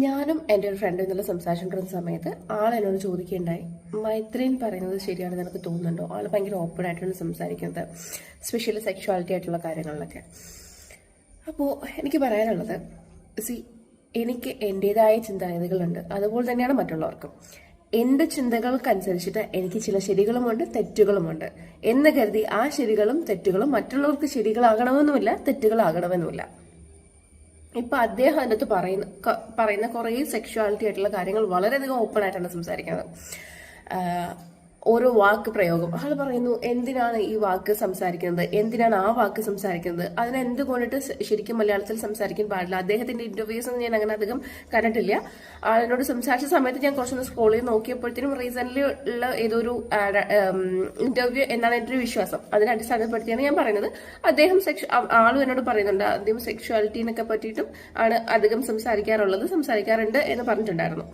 ഞാനും എൻ്റെ ഒരു ഫ്രണ്ടും ഇന്നലെ സംസാരിച്ചുകൊണ്ടിരുന്ന സമയത്ത് ആൾ എന്നോട് ചോദിക്കുകയുണ്ടായി, മൈത്രീൻ പറയുന്നത് ശരിയാണെന്ന് എനിക്ക് തോന്നുന്നുണ്ടോ? ആൾ ഭയങ്കര ഓപ്പൺ ആയിട്ടാണ് സംസാരിക്കുന്നത്, സ്പെഷ്യലി സെക്ഷുവാലിറ്റി ആയിട്ടുള്ള കാര്യങ്ങളിലൊക്കെ. അപ്പോൾ എനിക്ക് പറയാനുള്ളത്, എനിക്ക് എൻ്റെതായ ചിന്താഗതികളുണ്ട്, അതുപോലെ തന്നെയാണ് മറ്റുള്ളവർക്കും. എൻ്റെ ചിന്തകൾക്കനുസരിച്ചിട്ട് എനിക്ക് ചില ശരികളുമുണ്ട്, തെറ്റുകളുമുണ്ട് എന്ന് കരുതി ആ ശരികളും തെറ്റുകളും മറ്റുള്ളവർക്ക് ശരികളാകണമെന്നുമില്ല, തെറ്റുകളാകണമെന്നുമില്ല. ഇപ്പൊ അദ്ദേഹം അതിനകത്ത് പറയുന്ന കുറേ സെക്ഷുവാലിറ്റി ആയിട്ടുള്ള കാര്യങ്ങൾ വളരെയധികം ഓപ്പൺ ആയിട്ടാണ് സംസാരിക്കുന്നത്. ഓരോ വാക്ക് പ്രയോഗം ആൾ പറയുന്നു, എന്തിനാണ് ഈ വാക്ക് സംസാരിക്കുന്നത്, എന്തിനാണ് ആ വാക്ക് സംസാരിക്കുന്നത്, അതിനെ എന്തുകൊണ്ടിട്ട് ശരിക്കും മലയാളത്തിൽ സംസാരിക്കാൻ പാടില്ല. അദ്ദേഹത്തിന്റെ ഇന്റർവ്യൂസ് ഒന്നും ഞാൻ അങ്ങനെ അധികം കണ്ടിട്ടില്ല. ആളിനോട് സംസാരിച്ച സമയത്ത് ഞാൻ കുറച്ചൊന്ന് സ്ക്രോൾ ചെയ്ത് നോക്കിയപ്പോഴത്തേനും റീസെന്റ് ഉള്ള ഏതൊരു ഇന്റർവ്യൂ എന്നാണ് എൻ്റെ ഒരു വിശ്വാസം. അതിനെ അടിസ്ഥാനപ്പെടുത്തിയാണ് ഞാൻ പറയുന്നത്. അദ്ദേഹം ആളും എന്നോട് പറയുന്നുണ്ട്, അദ്ദേഹം സെക്ഷുവാലിറ്റിനൊക്കെ പറ്റിയിട്ടും ആണ് അധികം സംസാരിക്കാറുണ്ട് എന്ന് പറഞ്ഞിട്ടുണ്ടായിരുന്നു.